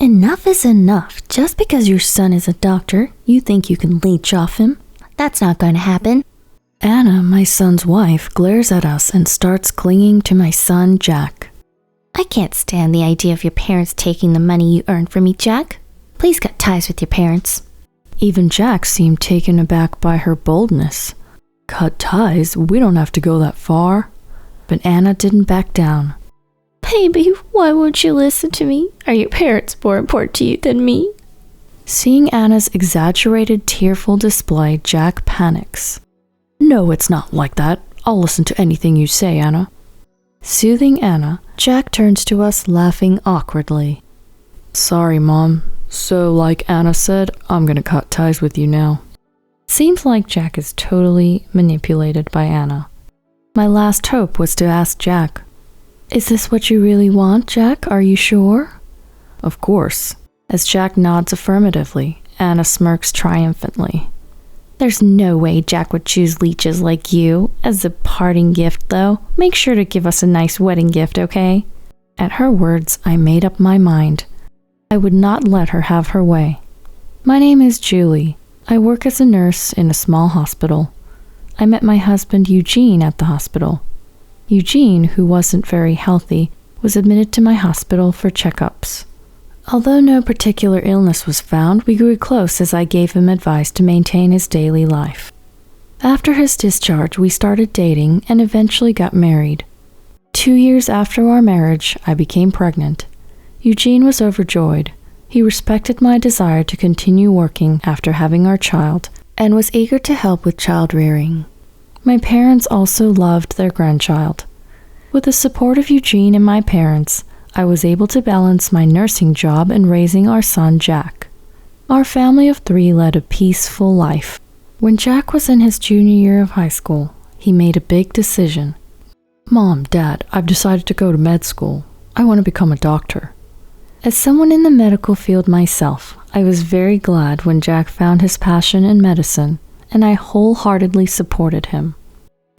Enough is enough. Just because your son is a doctor, you think you can leech off him? That's not going to happen. Anna, my son's wife, glares at us and starts clinging to my son, Jack. I can't stand the idea of your parents taking the money you earned from me, Jack. Please cut ties with your parents. Even Jack seemed taken aback by her boldness. Cut ties? We don't have to go that far. But Anna didn't back down. Baby, why won't you listen to me? Are your parents more important to you than me? Seeing Anna's exaggerated, tearful display, Jack panics. No, it's not like that. I'll listen to anything you say, Anna. Soothing Anna, Jack turns to us, laughing awkwardly. Sorry, Mom. So, like Anna said, I'm gonna cut ties with you now. Seems like Jack is totally manipulated by Anna. My last hope was to ask Jack, is this what you really want, Jack? Are you sure? Of course. As Jack nods affirmatively, Anna smirks triumphantly. There's no way Jack would choose leeches like you. As a parting gift, though, make sure to give us a nice wedding gift, okay? At her words, I made up my mind. I would not let her have her way. My name is Julie. I work as a nurse in a small hospital. I met my husband Eugene at the hospital. Eugene, who wasn't very healthy, was admitted to my hospital for checkups. Although no particular illness was found, we grew close as I gave him advice to maintain his daily life. After his discharge, we started dating and eventually got married. 2 years after our marriage, I became pregnant. Eugene was overjoyed. He respected my desire to continue working after having our child and was eager to help with child rearing. My parents also loved their grandchild. With the support of Eugene and my parents, I was able to balance my nursing job and raising our son, Jack. Our family of 3 led a peaceful life. When Jack was in his junior year of high school, he made a big decision. Mom, Dad, I've decided to go to med school. I want to become a doctor. As someone in the medical field myself, I was very glad when Jack found his passion in medicine, and I wholeheartedly supported him.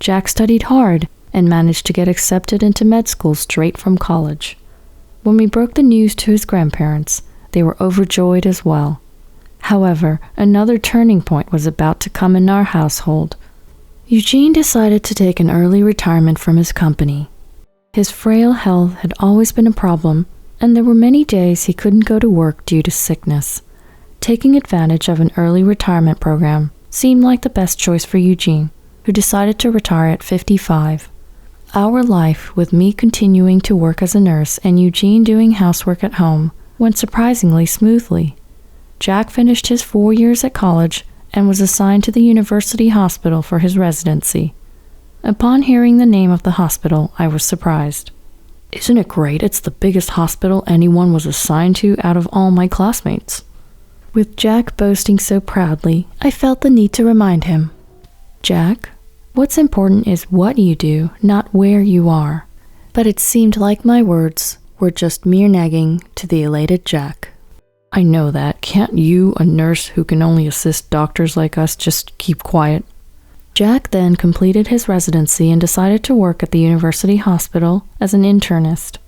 Jack studied hard and managed to get accepted into med school straight from college. When we broke the news to his grandparents, they were overjoyed as well. However, another turning point was about to come in our household. Eugene decided to take an early retirement from his company. His frail health had always been a problem, and there were many days he couldn't go to work due to sickness. Taking advantage of an early retirement program seemed like the best choice for Eugene, who decided to retire at 55. Our life, with me continuing to work as a nurse and Eugene doing housework at home, went surprisingly smoothly. Jack finished his 4 years at college and was assigned to the university hospital for his residency. Upon hearing the name of the hospital, I was surprised. Isn't it great? It's the biggest hospital anyone was assigned to out of all my classmates. With Jack boasting so proudly, I felt the need to remind him. Jack, what's important is what you do, not where you are. But it seemed like my words were just mere nagging to the elated Jack. I know that. Can't you, a nurse who can only assist doctors like us, just keep quiet? Jack then completed his residency and decided to work at the university hospital as an internist.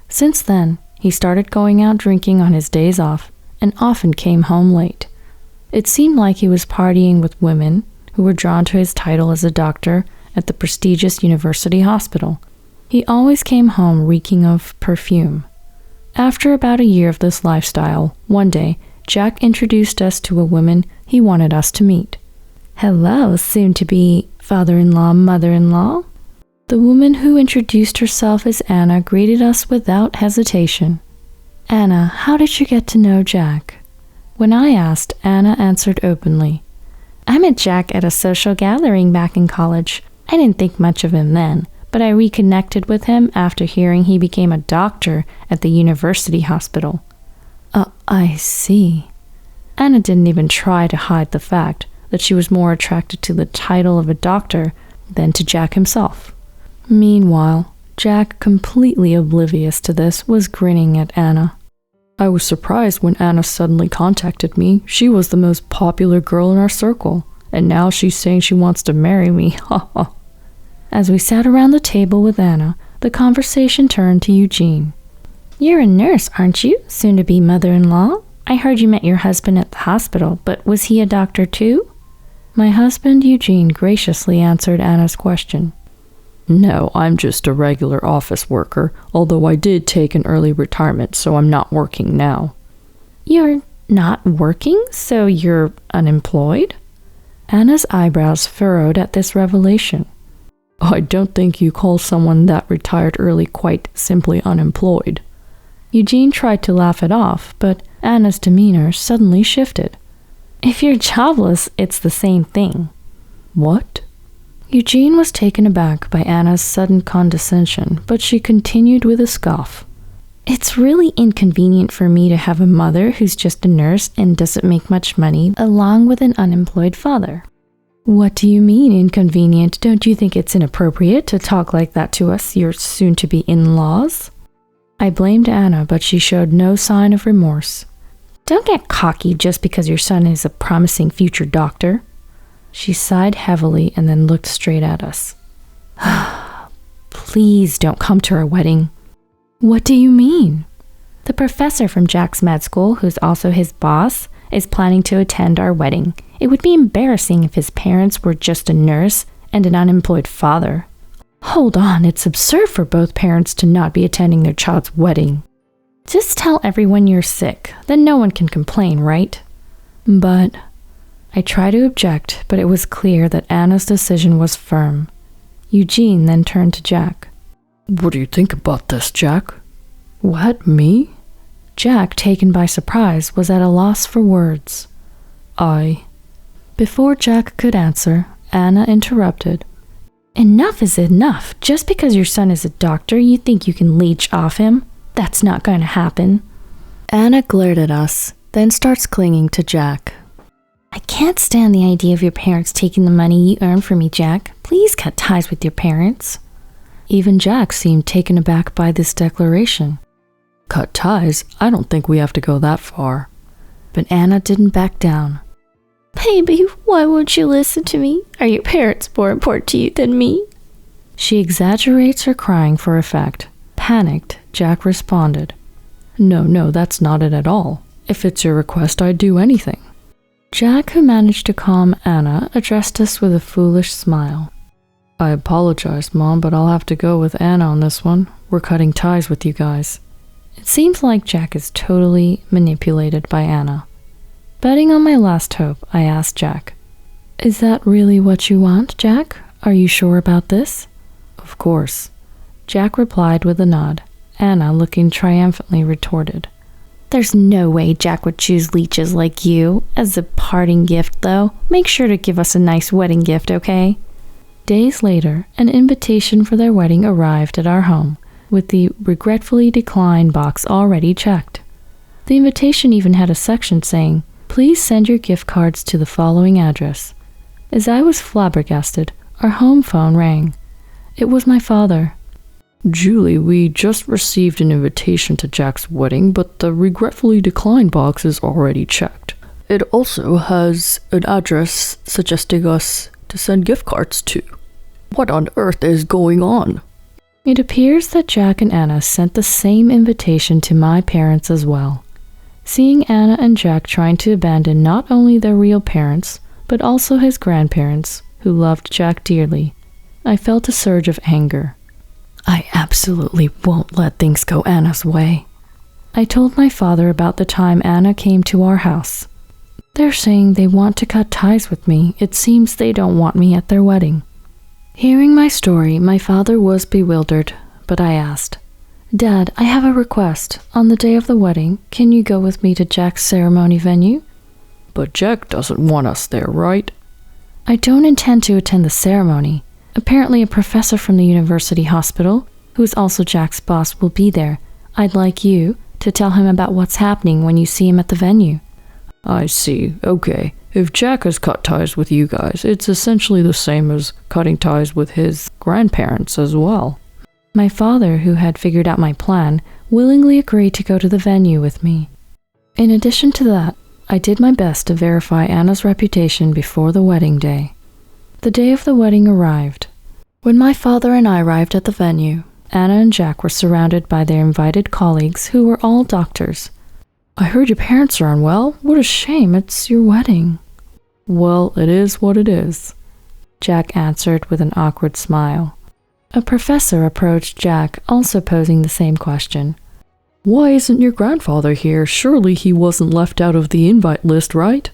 Since then, he started going out drinking on his days off and often came home late. It seemed like he was partying with women who were drawn to his title as a doctor at the prestigious university hospital. He always came home reeking of perfume. After about a year of this lifestyle, one day, Jack introduced us to a woman he wanted us to meet. Hello, soon-to-be father-in-law, mother-in-law. The woman who introduced herself as Anna greeted us without hesitation. Anna, how did you get to know Jack? When I asked, Anna answered openly. I met Jack at a social gathering back in college. I didn't think much of him then, but I reconnected with him after hearing he became a doctor at the university hospital. I see. Anna didn't even try to hide the fact that she was more attracted to the title of a doctor than to Jack himself. Meanwhile, Jack, completely oblivious to this, was grinning at Anna. I was surprised when Anna suddenly contacted me. She was the most popular girl in our circle, and now she's saying she wants to marry me. Ha ha. As we sat around the table with Anna, the conversation turned to Eugene. You're a nurse, aren't you? Soon to be mother-in-law? I heard you met your husband at the hospital, but was he a doctor too? My husband, Eugene, graciously answered Anna's question. No, I'm just a regular office worker, although I did take an early retirement, so I'm not working now. You're not working, so you're unemployed? Anna's eyebrows furrowed at this revelation. I don't think you call someone that retired early quite simply unemployed. Eugene tried to laugh it off, but Anna's demeanor suddenly shifted. If you're jobless, it's the same thing. What? Eugene was taken aback by Anna's sudden condescension, but she continued with a scoff. It's really inconvenient for me to have a mother who's just a nurse and doesn't make much money, along with an unemployed father. What do you mean inconvenient? Don't you think it's inappropriate to talk like that to us, your soon-to-be in-laws? I blamed Anna, but she showed no sign of remorse. Don't get cocky just because your son is a promising future doctor. She sighed heavily and then looked straight at us. Please don't come to our wedding. What do you mean? The professor from Jack's med school, who's also his boss, is planning to attend our wedding. It would be embarrassing if his parents were just a nurse and an unemployed father. Hold on, it's absurd for both parents to not be attending their child's wedding. Just tell everyone you're sick, then no one can complain, right? But I tried to object, but it was clear that Anna's decision was firm. Eugene then turned to Jack. What do you think about this, Jack? What, me? Jack, taken by surprise, was at a loss for words. Before Jack could answer, Anna interrupted. Enough is enough. Just because your son is a doctor, you think you can leech off him? That's not going to happen. Anna glared at us, then starts clinging to Jack. I can't stand the idea of your parents taking the money you earn from me, Jack. Please cut ties with your parents. Even Jack seemed taken aback by this declaration. Cut ties? I don't think we have to go that far. But Anna didn't back down. Baby, why won't you listen to me? Are your parents more important to you than me? She exaggerates her crying for effect. Panicked, Jack responded. No, that's not it at all. If it's your request, I'd do anything. Jack, who managed to calm Anna, addressed us with a foolish smile. I apologize, Mom, but I'll have to go with Anna on this one. We're cutting ties with you guys. It seems like Jack is totally manipulated by Anna. Betting on my last hope, I asked Jack, Is that really what you want, Jack? Are you sure about this? Of course. Jack replied with a nod. Anna, looking triumphantly, retorted, There's no way Jack would choose leeches like you. As a parting gift, though, make sure to give us a nice wedding gift, okay? Days later, an invitation for their wedding arrived at our home, with the regretfully declined box already checked. The invitation even had a section saying, Please send your gift cards to the following address. As I was flabbergasted, our home phone rang. It was my father. Julie, we just received an invitation to Jack's wedding, but the regretfully declined box is already checked. It also has an address suggesting us to send gift cards to. What on earth is going on? It appears that Jack and Anna sent the same invitation to my parents as well. Seeing Anna and Jack trying to abandon not only their real parents, but also his grandparents, who loved Jack dearly, I felt a surge of anger. I absolutely won't let things go Anna's way. I told my father about the time Anna came to our house. They're saying they want to cut ties with me. It seems they don't want me at their wedding. Hearing my story, my father was bewildered, but I asked, Dad, I have a request. On the day of the wedding, can you go with me to Jack's ceremony venue? But Jack doesn't want us there, right? I don't intend to attend the ceremony. Apparently a professor from the university hospital, who is also Jack's boss, will be there. I'd like you to tell him about what's happening when you see him at the venue. I see. Okay. If Jack has cut ties with you guys, it's essentially the same as cutting ties with his grandparents as well. My father, who had figured out my plan, willingly agreed to go to the venue with me. In addition to that, I did my best to verify Anna's reputation before the wedding day. The day of the wedding arrived. When my father and I arrived at the venue, Anna and Jack were surrounded by their invited colleagues who were all doctors. I heard your parents are unwell. What a shame, it's your wedding. Well, it is what it is, Jack answered with an awkward smile. A professor approached Jack, also posing the same question. Why isn't your grandfather here? Surely he wasn't left out of the invite list, right?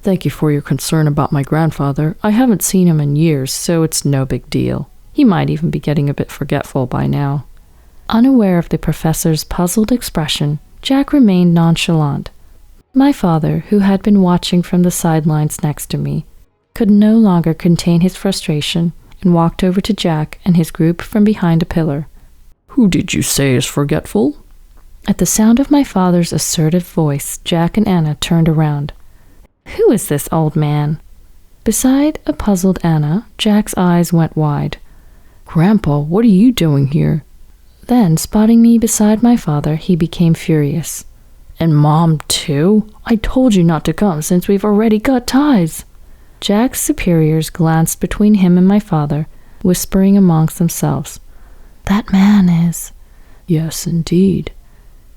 Thank you for your concern about my grandfather. I haven't seen him in years, so it's no big deal. He might even be getting a bit forgetful by now. Unaware of the professor's puzzled expression, Jack remained nonchalant. My father, who had been watching from the sidelines next to me, could no longer contain his frustration and walked over to Jack and his group from behind a pillar. Who did you say is forgetful? At the sound of my father's assertive voice, Jack and Anna turned around. Who is this old man? Beside a puzzled Anna, Jack's eyes went wide. Grandpa, what are you doing here? Then, spotting me beside my father, he became furious. And Mom, too? I told you not to come since we've already got ties. Jack's superiors glanced between him and my father, whispering amongst themselves. That man is... Yes, indeed.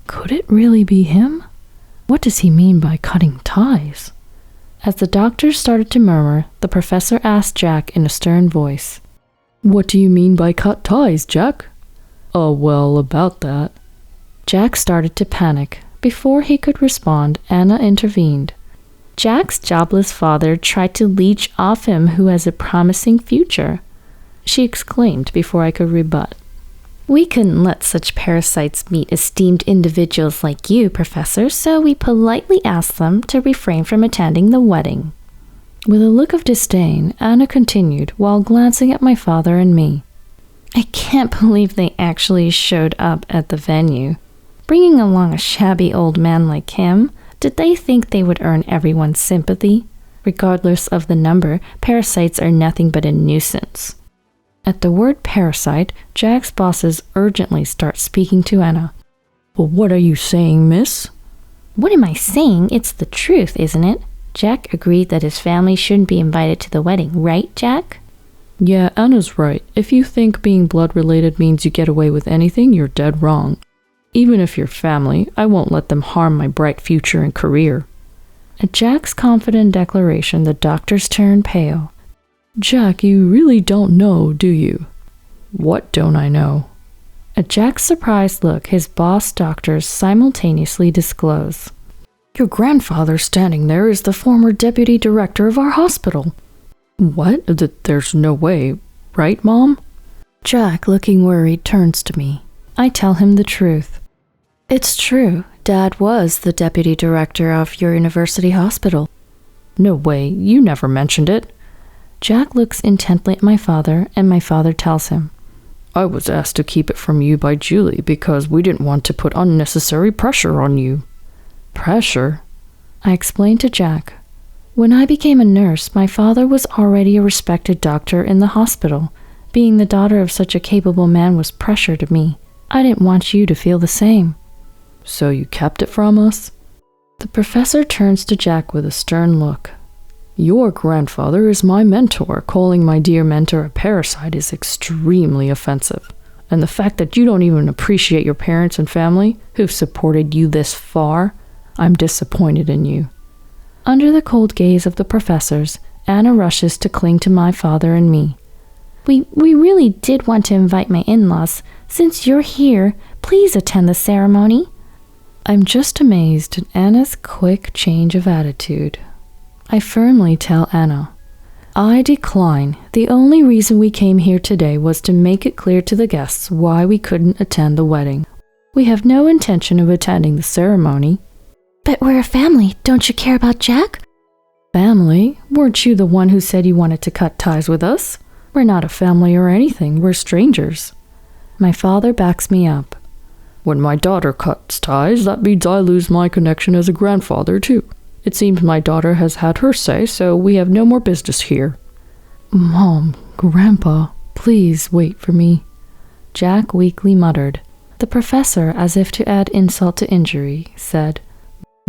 Could it really be him? What does he mean by cutting ties? As the doctors started to murmur, the professor asked Jack in a stern voice. What do you mean by cut ties, Jack? Oh, well, about that. Jack started to panic. Before he could respond, Anna intervened. Jack's jobless father tried to leech off him who has a promising future, she exclaimed before I could rebut. We couldn't let such parasites meet esteemed individuals like you, Professor, so we politely asked them to refrain from attending the wedding. With a look of disdain, Anna continued while glancing at my father and me. I can't believe they actually showed up at the venue. Bringing along a shabby old man like him, did they think they would earn everyone's sympathy? Regardless of the number, parasites are nothing but a nuisance. At the word parasite, Jack's bosses urgently start speaking to Anna. Well, what are you saying, miss? What am I saying? It's the truth, isn't it? Jack agreed that his family shouldn't be invited to the wedding, right, Jack? Yeah, Anna's right. If you think being blood-related means you get away with anything, you're dead wrong. Even if you're family, I won't let them harm my bright future and career. At Jack's confident declaration, the doctors turned pale. Jack, you really don't know, do you? What don't I know? At Jack's surprised look, his boss doctors simultaneously disclose. Your grandfather standing there is the former deputy director of our hospital. What? There's no way, right, Mom? Jack, looking worried, turns to me. I tell him the truth. It's true. Dad was the deputy director of your university hospital. No way, you never mentioned it. Jack looks intently at my father, and my father tells him, I was asked to keep it from you by Julie because we didn't want to put unnecessary pressure on you. Pressure? I explained to Jack. When I became a nurse, my father was already a respected doctor in the hospital. Being the daughter of such a capable man was pressure to me. I didn't want you to feel the same. So you kept it from us? The professor turns to Jack with a stern look. Your grandfather is my mentor. Calling my dear mentor a parasite is extremely offensive. And the fact that you don't even appreciate your parents and family, who've supported you this far, I'm disappointed in you. Under the cold gaze of the professors, Anna rushes to cling to my father and me. We really did want to invite my in-laws. Since you're here, please attend the ceremony. I'm just amazed at Anna's quick change of attitude. I firmly tell Anna, I decline. The only reason we came here today was to make it clear to the guests why we couldn't attend the wedding. We have no intention of attending the ceremony. But we're a family. Don't you care about Jack? Family? Weren't you the one who said you wanted to cut ties with us? We're not a family or anything. We're strangers. My father backs me up. When my daughter cuts ties, that means I lose my connection as a grandfather, too. It seems my daughter has had her say, so we have no more business here. Mom, Grandpa, please wait for me. Jack weakly muttered. The professor, as if to add insult to injury, said,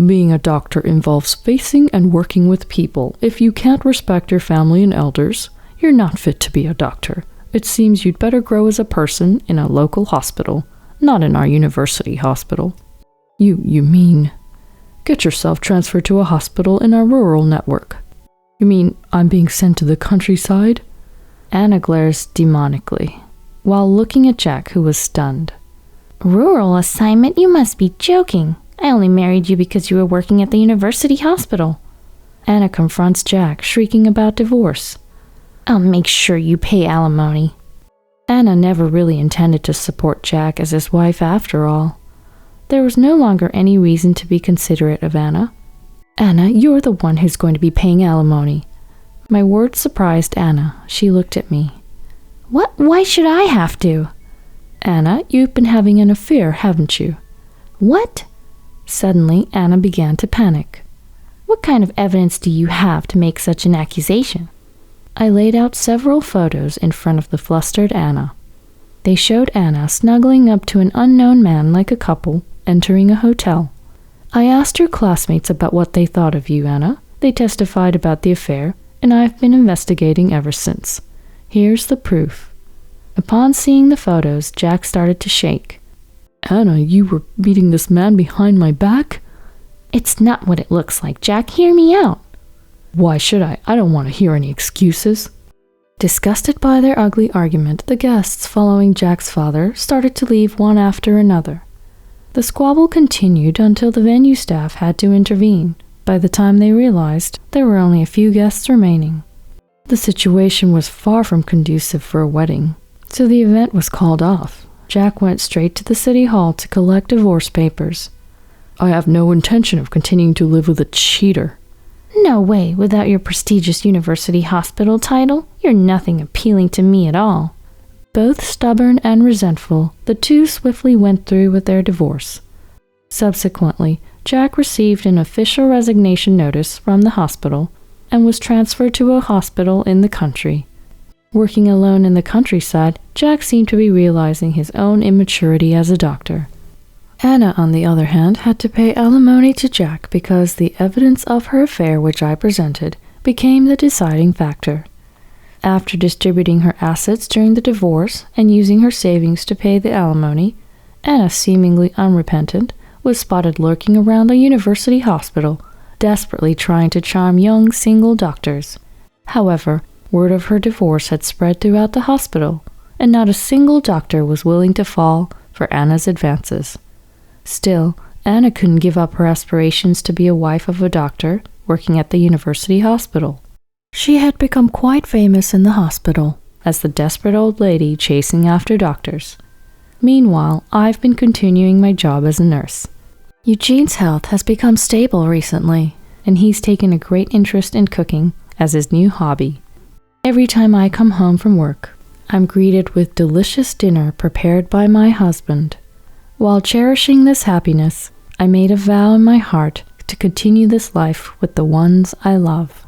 Being a doctor involves facing and working with people. If you can't respect your family and elders, you're not fit to be a doctor. It seems you'd better grow as a person in a local hospital, not in our university hospital. You mean, get yourself transferred to a hospital in our rural network. You mean I'm being sent to the countryside? Anna glares demonically, while looking at Jack, who was stunned. Rural assignment? You must be joking. I only married you because you were working at the university hospital. Anna confronts Jack, shrieking about divorce. I'll make sure you pay alimony. Anna never really intended to support Jack as his wife after all. There was no longer any reason to be considerate of Anna. Anna, you're the one who's going to be paying alimony. My words surprised Anna. She looked at me. What? Why should I have to? Anna, you've been having an affair, haven't you? What? Suddenly, Anna began to panic. What kind of evidence do you have to make such an accusation? I laid out several photos in front of the flustered Anna. They showed Anna snuggling up to an unknown man like a couple entering a hotel. I asked your classmates about what they thought of you, Anna. They testified about the affair, and I've been investigating ever since. Here's the proof. Upon seeing the photos, Jack started to shake. Anna, you were meeting this man behind my back? It's not what it looks like, Jack. Hear me out. Why should I? I don't want to hear any excuses. Disgusted by their ugly argument, the guests following Jack's father started to leave one after another. The squabble continued until the venue staff had to intervene. By the time they realized, there were only a few guests remaining. The situation was far from conducive for a wedding, so the event was called off. Jack went straight to the city hall to collect divorce papers. I have no intention of continuing to live with a cheater. No way, without your prestigious university hospital title, you're nothing appealing to me at all. Both stubborn and resentful, the two swiftly went through with their divorce. Subsequently, Jack received an official resignation notice from the hospital and was transferred to a hospital in the country. Working alone in the countryside, Jack seemed to be realizing his own immaturity as a doctor. Anna, on the other hand, had to pay alimony to Jack because the evidence of her affair which I presented became the deciding factor. After distributing her assets during the divorce and using her savings to pay the alimony, Anna, seemingly unrepentant, was spotted lurking around the university hospital, desperately trying to charm young single doctors. However, word of her divorce had spread throughout the hospital, and not a single doctor was willing to fall for Anna's advances. Still, Anna couldn't give up her aspirations to be a wife of a doctor working at the university hospital. She had become quite famous in the hospital as the desperate old lady chasing after doctors. Meanwhile, I've been continuing my job as a nurse. Eugene's health has become stable recently, and he's taken a great interest in cooking as his new hobby. Every time I come home from work, I'm greeted with delicious dinner prepared by my husband. While cherishing this happiness, I made a vow in my heart to continue this life with the ones I love.